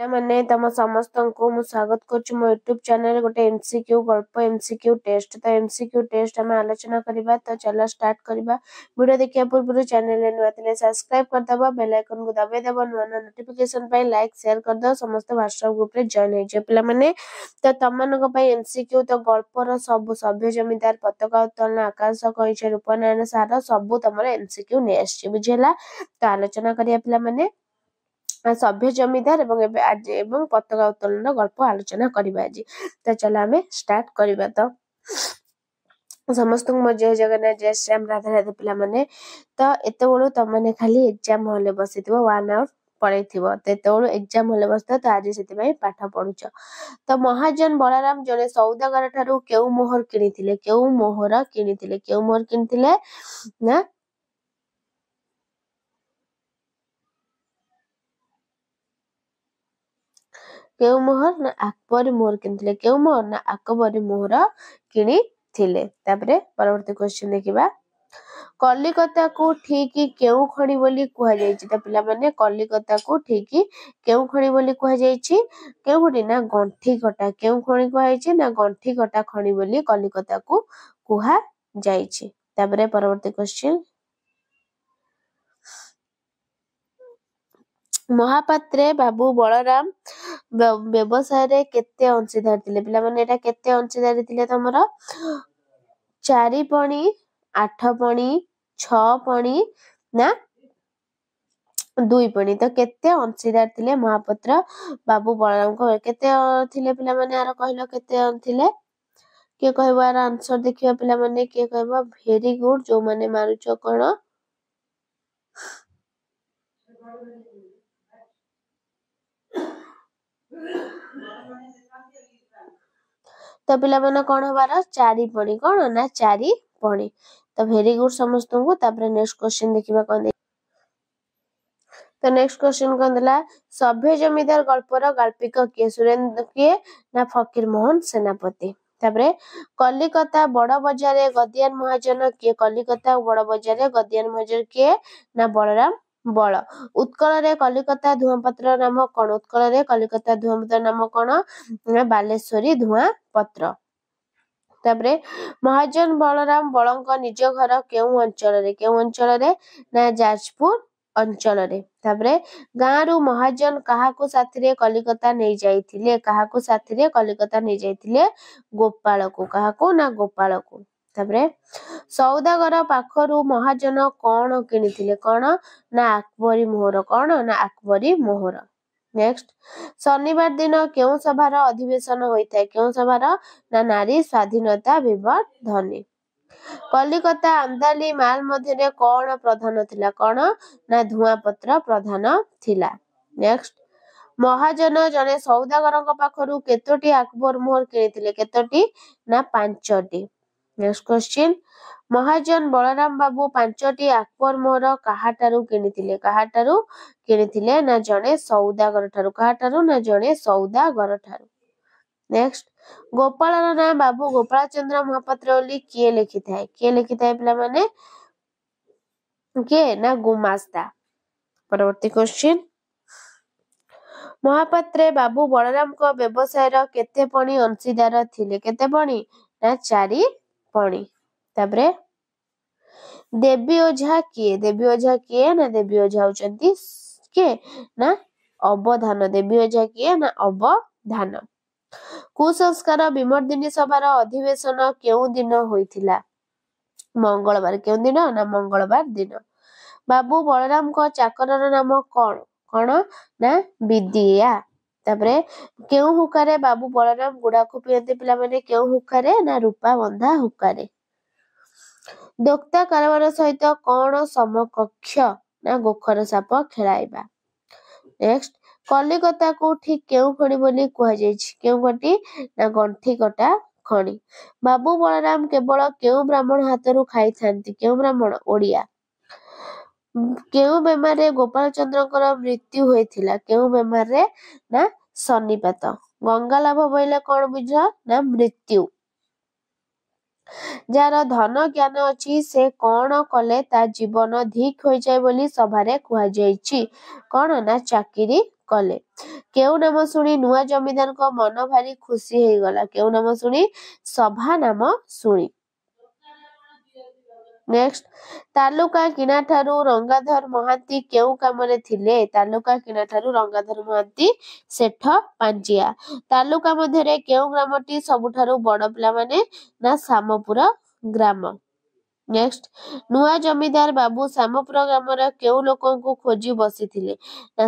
मैंने तुम समस्त को मु स्वागत कर मो यूट्यूब चैनल गोटे एमसीक्यू गल्प एमसीक्यू टेस्ट तो एमसीक्यू टेस्ट आम आलोचना करबा तो चलो स्टार्ट करबा। वीडियो देखिया पूर्व चैनल नुआ थे सब्सक्राइब करदब बेल आइकन को दबाई देव नुआ नुआ नोटिफिकेशन पाई लाइक शेयर करदो समस्त व्हाट्सएप ग्रुप रे जॉइन हो जे पिला माने तो तमनक पई एमसीक्यू तो गल्पर सब सभ्य जमीदार पताका उत्तोलन आकाश कइछ रूपनारायण सार सब तमर एमसीक्यू ने आछि बुझेला तो आलोचना करिया पिला माने सभ्य जमीदार एवं पताका उत्तोलन गल्प आलोचना करबा आज तो चलो आम स्टार्ट करबा। तो समस्त को जय जगन्नाथ जय श्याम राधा राधा पिला माने तो एत बड़ो तुम मैंने खाली एग्जाम हॉल बसी 1 आवर पड़े तो एत एग्जाम हॉल बस तो आज से पाठ पढ़ुच। तो महाजन बलराम जने सौदागर ठारू केउ मोहर किनिथिले केउ मोहर किनिथिले ना केउ मोहर ना अकबर मोहर किनिथिले केउ मोहर ना अकबर मोहर किनिथिले। तापरे परवर्ती क्वेश्चन देखिबा कलिकता को ठीक केउ खणी बोली कुहा जायछि त पिला माने कलिकता को ठीक केउ खणी बोली कुहा जायछि केउडी ना गंठी कटा केउ खणी कुहा जायछि ना गंठी कटा खणी बोली कलिकता को कुहा जायछि। तापरे परवर्ती क्वेश्चन महापात्रे बाबू बलराम व्यवसाय रे केते अंशीदार थिले पिला माने एटा केते अंशीदार थिले तमरो 4 पणी 8 पणी 6 पणी ना 2 पणी तो केते अंशीदार थिले महापात्र बाबू बलराम को केते थिले पिला माने आरो कहलो केते थिले के कहबो आरो आंसर देखिबा पिला माने के कहबो वेरी गुड जो माने मारुचो कोन तो पिला माने कोन हबार 4 पणी कोन ना 4 पणी तो वेरी गुड समस्त को। तापर नेक्स्ट क्वेश्चन देखिबा कोन तो नेक्स्ट क्वेश्चन कोन दला सभ्य जमीदार गल्पर गाल्पिक के सुरेंद्र के ना फकीर मोहन सेनापति। तापरे कलिकता बड़ बाजार गदियान महाजन के कलिकता बड़ बाजार गदियान महाजन के ना बलराम बल। उत्कल रे कलिकता धुआपत्र नाम कोन उत्कल रे कलिकता धुआपत्र नाम कोन ना बालेश्वरी धुआपत्र। तापरे महाजन बलराम बलंक निज घर केउ अंचल रे ना जाजपुर अंचल रे। तापरे गांरू महाजन काहाकू साथी रे कलिकता नै जाइथिले काहाकू साथी रे कलिकता नै जाइथिले गोपाल को काहाकू ना गोपाल को। तापरे सौदागर पाखरु महाजन कोन किनिथिले कोन ना अकबरी मोहर कोन ना अकबरी मोहर। नेक्स्ट शनिवार दिन केउ सभार अधिवेशन होइथाय केउ सभार ना नारी स्वाधीनता विवर्धनी। कलिकता आमदानी माल मध्य कोन प्रधान थिला कोन ना धुआपत्र प्रधान थिला। नेक्स्ट महाजन जने सौदागरक पाखरु केतोटी अकबर मोहर किनिथिले केतोटी ना 5टी। नेक्स्ट क्वेश्चन महाजन बलराम बाबू 5टी अकबर मोहर काहाटारू किनिथिले ना जने सौदागर ठारू काहाटारू ना जने सौदागर ठारू। नेक्स्ट गोपाल ना बाबू गोपाल चंद्र महापात्र बोली किए लिखिथाय पिला माने के ना गुमास्ता। परवर्ती क्वेश्चन महापात्रे बाबू बलराम को व्यवसाय रो केते पणी अंशीदार थिले केते पणी ना 4 पणी। तापरे देवी ओझा किए ना देवी ओझा होचंती के ना अवधान देवी ओझा किए ना अवधान। कुसंस्कार विमर्दिनी सभार अधिवेशन केउ दिन होइथिला मंगलवार केउ दिन ना मंगलवार दिन। बाबू बलराम को चाकर नाम कोन कोन ना विद्या। तापरे केउ हुकारे बाबू बलराम गुड़ाखु पियते पिला माने केउ हुकारे ना रूपा बंधा हुकारे। दोक्ता कारवार सहित कोन समकक्ष ना गोखर साप खेलाइबा। नेक्स्ट कलिकता को ठीक केउ खणी बोली कुहा जायछि केउ गटी ना गंठी कटा खणी। बाबू बलराम केवल केउ ब्राह्मण हातरू खाई थांती केउ ब्राह्मण ओडिया। केउ बेमार रे गोपाल चंद्रकर मृत्यु होइथिला केउ बेमार रे ना सन्निपात। गंगा लाभ बोइले कोन बुझ ना मृत्यु। जार धन ज्ञान अछि से कोन कले ता जीवन धिक होई जाय बोली सभारे कुहा जायछि कोन ना चाकरी କଲେ। କେଉଁ ନାମ ଶୁଣି ନୂଆ ଜମିଦାରଙ୍କ ମନ ଭାରି ଖୁସି ହେଇଗଲା? କେଉଁ ନାମ ଶୁଣି? ସଭା ନାମ ଶୁଣି। ନେକ୍ସଟ, ତାଲୁକା କିଣା ଠାରୁ ରଙ୍ଗାଧର ମହାନ୍ତି କେଉଁ କାମରେ ଥିଲେ? ତାଲୁକା କିଣା ଠାରୁ ରଙ୍ଗାଧର ମହାନ୍ତି ସେଠ ପାଞ୍ଜିଆ। ତାଲୁକା ମଧ୍ୟରେ କେଉଁ ଗ୍ରାମଟି ସବୁଠାରୁ ବଡ ପିଲାମାନେ? ନା ସାମପୁର ଗ୍ରାମ। ନେକ୍ସଟ, ନୂଆ ଜମିଦାର ବାବୁ ସାମପୁର ଗ୍ରାମର କେଉଁ ଲୋକଙ୍କୁ ଖୋଜି ବସିଥିଲେ? ନା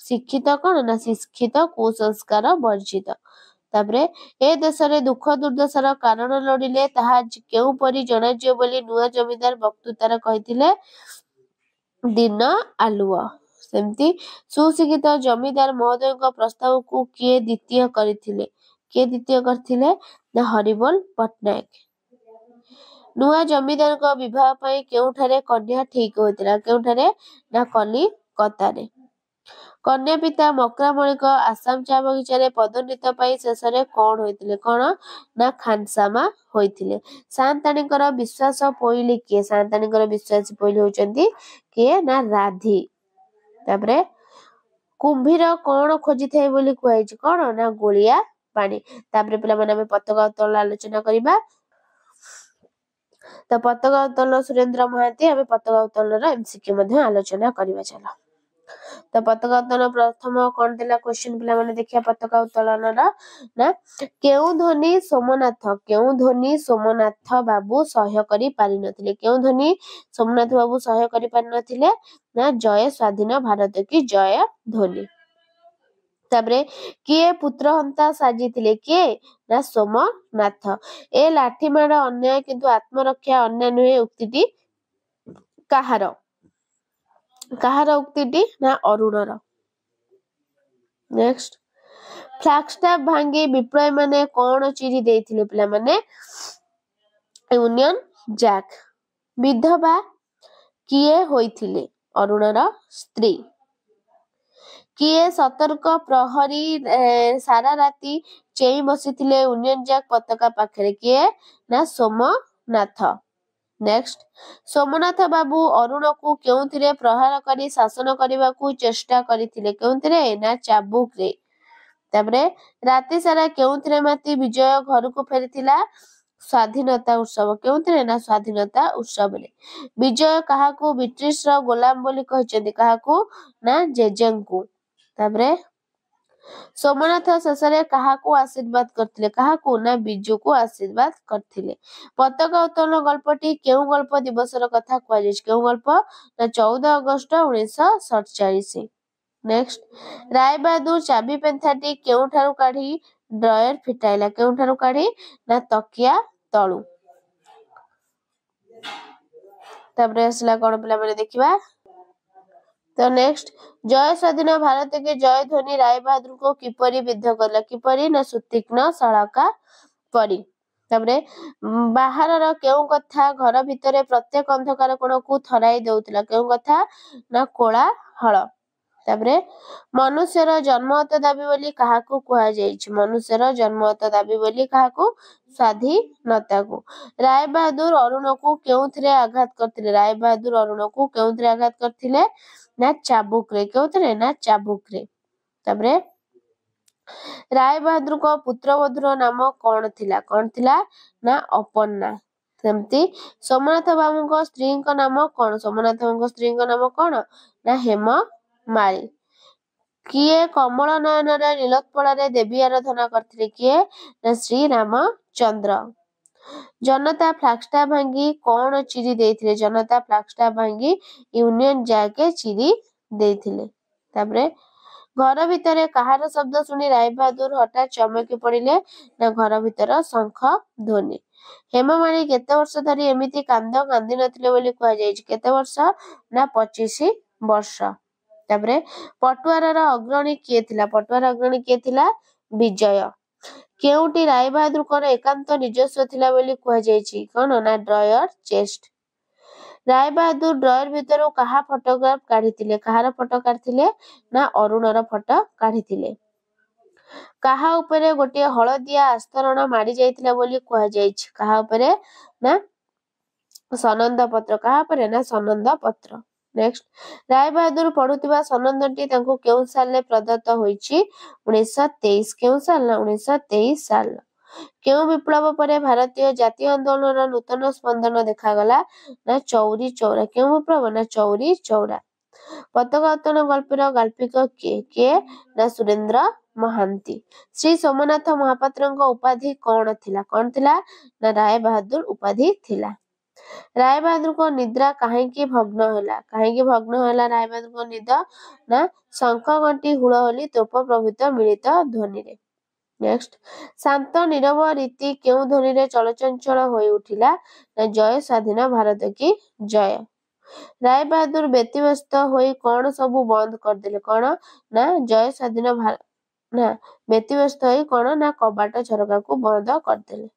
ଶିକ୍ଷିତ କଣ? ନା ଶିକ୍ଷିତ କୁସଂସ୍କାର ବର୍ଜିତ। ତାପରେ, ଏ ଦେଶରେ ଦୁଃଖ ଦୁର୍ଦ୍ଦଶାର କାରଣ ଲୋଡ଼ିଲେ ତାହା କେଉଁପରି ଜଣାଯିବ ବୋଲି ନୂଆ ଜମିଦାର ବକ୍ତୃତାରେ କହିଥିଲେ? ଦିନ ଆଲୁଅ। ସେମିତି ସୁଶିକ୍ଷିତ ଜମିଦାର ମହୋଦୟଙ୍କ ପ୍ରସ୍ତାବକୁ କିଏ ଦ୍ୱିତୀୟ କରିଥିଲେ? କିଏ ଦ୍ୱିତୀୟ କରିଥିଲେ? ନା ହରିବୋଲ ପଟ୍ଟନାୟକ। ନୂଆ ଜମିଦାରଙ୍କ ବିବାହ ପାଇଁ କେଉଁଠାରେ କନ୍ୟା ଠିକ ହୋଇଥିଲା? କେଉଁଠାରେ? ନା କଲିକତାରେ। କନ୍ୟା ପିତା ମକ୍ରାମଣିକ ଆସାମ ଚା ବଗିଚାରେ ପଦୋନ୍ନତି ପାଇଁ ଶେଷରେ କଣ ହୋଇଥିଲେ? କଣ? ନା ଖାନସାମା ହୋଇଥିଲେ। ସାଆନ୍ତାଣୀଙ୍କର ବିଶ୍ୱାସ ପୋଇଲି କିଏ? ସାଆନ୍ତାଣୀଙ୍କର ବିଶ୍ୱାସୀ ପୋଇଲି ହଉଛନ୍ତି କିଏ? ନା ରାଧି। ତାପରେ, କୁମ୍ଭୀର କଣ ଖୋଜିଥାଏ ବୋଲି କୁହାଯାଇଛି? କଣ? ନା ଗୋଳିଆ ପାଣି। ତାପରେ ପିଲାମାନେ ଆମେ ପତାକା ଉତ୍ତୋଳନ ଆଲୋଚନା କରିବା। ତ ପତାକା ଉତ୍ତୋଳନ ସୁରେନ୍ଦ୍ର ମହାନ୍ତି, ଆମେ ପତାକା ଉତ୍ତୋଳନର MCQ ମଧ୍ୟ ଆଲୋଚନା କରିବା। ଚାଲ, ତ ପତାକା ଉତ୍ତୋଳନ ପ୍ରଥମ କଣ ଥିଲା କ୍ୱେଶ୍ଚିନ୍ ପିଲାମାନେ ଦେଖିବା ପତାକା ଉତ୍ତୋଳନର। ନା କେଉଁ ଧ୍ୱନି ସୋମନାଥ ବାବୁ ସହ୍ୟ କରି ପାରିନଥିଲେ? କେଉଁ ଧ୍ୱନି ସୋମନାଥ ବାବୁ ସହ୍ୟ କରି ପାରିନଥିଲେ? ନା ଜୟ ସ୍ୱାଧୀନ ଭାରତ କି ଜୟ ଧ୍ୱନି। ତାପରେ, କିଏ ପୁତ୍ରହନ୍ତା ସାଜିଥିଲେ? କିଏ? ନା ସୋମନାଥ। ଏ ଲାଠି ମାଡ଼ ଅନ୍ୟାୟ କିନ୍ତୁ ଆତ୍ମରକ୍ଷା ଅନ୍ୟାୟ ନୁହେଁ ଉକ୍ତିଟି କାହାର? କାହାର ଉକ୍ତିଟି? ନା ଅରୁଣର। ନେକ୍ସଟ, ଫ୍ଲାଗଷ୍ଟାଫ ଭାଙ୍ଗି ବିପ୍ଳବୀ ମାନେ କଣ ଚିରି ଦେଇଥିଲେ? ପିଲାମାନେ ୟୁନିୟନ ଜ୍ୟାକ୍। ବିଧବା କିଏ ହୋଇଥିଲେ? ଅରୁଣର ସ୍ତ୍ରୀ। କିଏ ସତର୍କ ପ୍ରହରୀ ସାରା ରାତି ଚେଇଁ ବସିଥିଲେ ୟୁନିୟନ ଜ୍ୟାକ୍ ପତାକା ପାଖରେ? କିଏ? ନା ସୋମନାଥ। ନେକ୍ସଟ, ସୋମନାଥ ବାବୁ ଅରୁଣକୁ କେଉଁଥିରେ ପ୍ରହାର କରି ଶାସନ କରିବାକୁ ଚେଷ୍ଟା କରିଥିଲେ? କେଉଁଥିରେ? ନା ଚାବୁକରେ। ତାପରେ, ରାତି ସାରା କେଉଁଥିରେ ମାତି ବିଜୟ ଘରକୁ ଫେରିଥିଲା? ସ୍ୱାଧୀନତା ଉତ୍ସବ। କେଉଁଥିରେ? ନା ସ୍ୱାଧୀନତା ଉତ୍ସବରେ। ବିଜୟ କାହାକୁ ବ୍ରିଟିଶର ଗୋଲାମ ବୋଲି କହିଛନ୍ତି? କାହାକୁ? ନା ଜେଜେଙ୍କୁ। ତାପରେ, ସୋମନାଥ ଶେଷରେ କାହାକୁ ଆଶୀର୍ବାଦ କରିଥିଲେ? କାହାକୁ? ନା ବିଜୁକୁ ଆଶୀର୍ବାଦ କରିଥିଲେ। ପତାକା ଉତ୍ତୋଳନ ଗଳ୍ପଟି କେଉଁ ଗଳ୍ପ ଦିବସର କଥା କୁହାଯାଇଛି? କେଉଁ ଗଳ୍ପ? ନା 14 ଅଗଷ୍ଟ 1947। ନେକ୍ସଟ, ରାୟବାହାଦୁର ଚାବି ପେନ୍ଥାଟି କେଉଁଠାରୁ କାଢି ଡ୍ରୟର ଫିଟାଇଲା? କେଉଁଠାରୁ କାଢି? ନା ତକିଆ ତଳୁ। ତାପରେ ଆସିଲା କଣ ପିଲାମାନେ ଦେଖିବା। ତ ନେକ୍ସଟ, ଜୟ ସ୍ୱାଧୀନ ଭାରତ କି ଜୟ ଧ୍ୱନି ରାୟବାହାଦୁରଙ୍କୁ କିପରି ବିଦ୍ଧ କଲା? କିପରି? ନା ସୁତୀକ୍ଷ୍ଣ ଶଳାକା ପରି। ତାପରେ, ବାହାରର କେଉଁ କଥା ଘର ଭିତରେ ପ୍ରତ୍ୟେକ ଅନ୍ଧକାର କୋଣକୁ ଥରାଇ ଦେଉଥିଲା? କେଉଁ କଥା? ନା କୋଳାହଳ। ତାପରେ, ମନୁଷ୍ୟର ଜନ୍ମଗତ ଦାବି ବୋଲି କାହାକୁ କୁହାଯାଇଛି? ମନୁଷ୍ୟର ଜନ୍ମଗତ ଦାବି ବୋଲି କାହାକୁ? ସ୍ୱାଧୀନତାକୁ। ରାୟବାହାଦୁର ଅରୁଣକୁ କେଉଁଥିରେ ଆଘାତ କରିଥିଲେ? ରାୟବାହାଦୁର ଅରୁଣକୁ କେଉଁଥିରେ ଆଘାତ କରିଥିଲେ? ନା ଚାବୁକରେ। କେଉଁଥିରେ? ନା ଚାବୁକରେ। ତାପରେ, ରାୟବାହାଦୁରଙ୍କ ପୁତ୍ରବଧୂର ନାମ କଣ ଥିଲା? କଣ ଥିଲା? ନା ଅପର୍ଣ୍ଣା। ସେମିତି ସୋମନାଥ ବାବୁଙ୍କ ସ୍ତ୍ରୀଙ୍କ ନାମ କଣ? ସୋମନାଥ ବାବୁଙ୍କ ସ୍ତ୍ରୀଙ୍କ ନାମ କଣ? ନା ହେମମାଳି। କିଏ କମଳ ନୟନରେ ନୀଲୋତ୍ପଳରେ ଦେବୀ ଆରାଧନା କରିଥିଲେ? କିଏ? ନା ଶ୍ରୀରାମଚନ୍ଦ୍ର। ଜନତା ଫ୍ଲାଗଷ୍ଟାଫ ଭାଙ୍ଗି କଣ ଚିରି ଦେଇଥିଲେ? ଜନତା ଫ୍ଲାଗଷ୍ଟାଫ ଭାଙ୍ଗି ୟୁନିୟନ ଜ୍ୟାକ୍ ଚିରି ଦେଇଥିଲେ। ତାପରେ, ଘର ଭିତରେ କାହାର ଶବ୍ଦ ଶୁଣି ରାୟବାହାଦୁର ହଠାତ୍ ଚମକି ପଡିଲେ? ନା ଘର ଭିତର ଶଙ୍ଖ ଧ୍ୱନି। ହେମମାଳି କେତେ ବର୍ଷ ଧରି ଏମିତି କାନ୍ଦ କାନ୍ଦି ନଥିଲେ ବୋଲି କୁହାଯାଇଛି? କେତେ ବର୍ଷ? ନା 25 ବର୍ଷ। ତାପରେ, ପଟୁଆରର ଅଗ୍ରଣୀ କିଏ ଥିଲା? ପଟୁଆର ଅଗ୍ରଣୀ କିଏ ଥିଲା? ବିଜୟ। କେଉଁଟି ରାୟବାହାଦୁରଙ୍କର ଏକାନ୍ତ ନିଜସ୍ୱ ଥିଲା ବୋଲି କୁହାଯାଇଛି? କଣ? ନା ଡ୍ରୟର ଚେଷ୍ଟ। ରାୟବାହାଦୁର ଡ୍ରୟର ଭିତରୁ କାହା ଫଟୋଗ୍ରାଫ କାଢିଥିଲେ? କାହାର ଫଟୋ କାଢିଥିଲେ? ନା ଅରୁଣର ଫଟୋ କାଢିଥିଲେ। କାହା ଉପରେ ଗୋଟିଏ ହଳଦିଆ ଆସ୍ତରଣ ମାଡି ଯାଇଥିଲା ବୋଲି କୁହାଯାଇଛି? କାହା ଉପରେ? ନା ସନନ୍ଦ ପତ୍ର। କାହା ଉପରେ? ନା ସନନ୍ଦ ପତ୍ର। नेक्स्ट राय बहादुर पढ़ुवा सनंदटी केउं साल प्रदत्त होईची 1923 केउं साल ना 1923 साल केउं विप्लव पर भारतीय जातीय आंदोलन नूतन स्पंदन देखागला ना चौरी चौरा केउं विप्लव ना चौरी चौरा पताका उत्तोलन गल्पर गाल्पिक किए ना सुरेंद्र महांती श्री सोमनाथ महापात्र उपाधि कौन थिला ना राय बहादुर उपाधि थिला राय बहादुर को निद्रा कहीं भग्न होला राय बहादुर को निद ना शंख घंटी हुड़हुली तोप प्रभृत मिलित ध्वनि रे नेक्स्ट शांत नीरव रीति केउं ध्वनि रे चलचंचल होई उठिला ना जय स्वाधीन भारत की जय राय बहादुर व्यतिव्यस्त होई कौन सबू बंद करदेले कौन ना जय स्वाधीन भारत ना व्यतिव्यस्त होई कौन ना कबाट झरका को बंद करदेले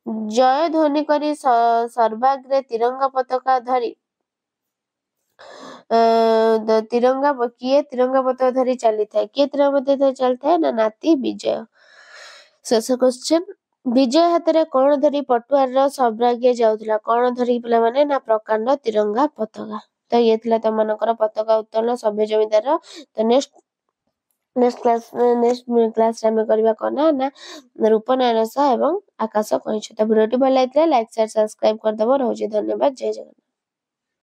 जय ध्वनि करी सर्वाग्रे तिरंगा पताका धरी तिरंगा किए तिरंगा पताका धरी चली था किए तिरंगा पताका धरी चली था ना नाती विजय शेष क्वेश्चन विजय हाथ में कौन धरी पटुआर सौभाग्य जाऊला कौन धरी पिला माने ना प्रकांड तिरंगा पताका तो ये थिला तमनकर पताका उत्तोलन सभ्य जमीदार तो नेक्स्ट क्लास में करबा कोना ना रूपनारायण शाह एवं आकाश कहिछ तो वीडियो भल लाइक शेयर सब्सक्राइब कर दबो रहउची धन्यवाद जय जगन्नाथ।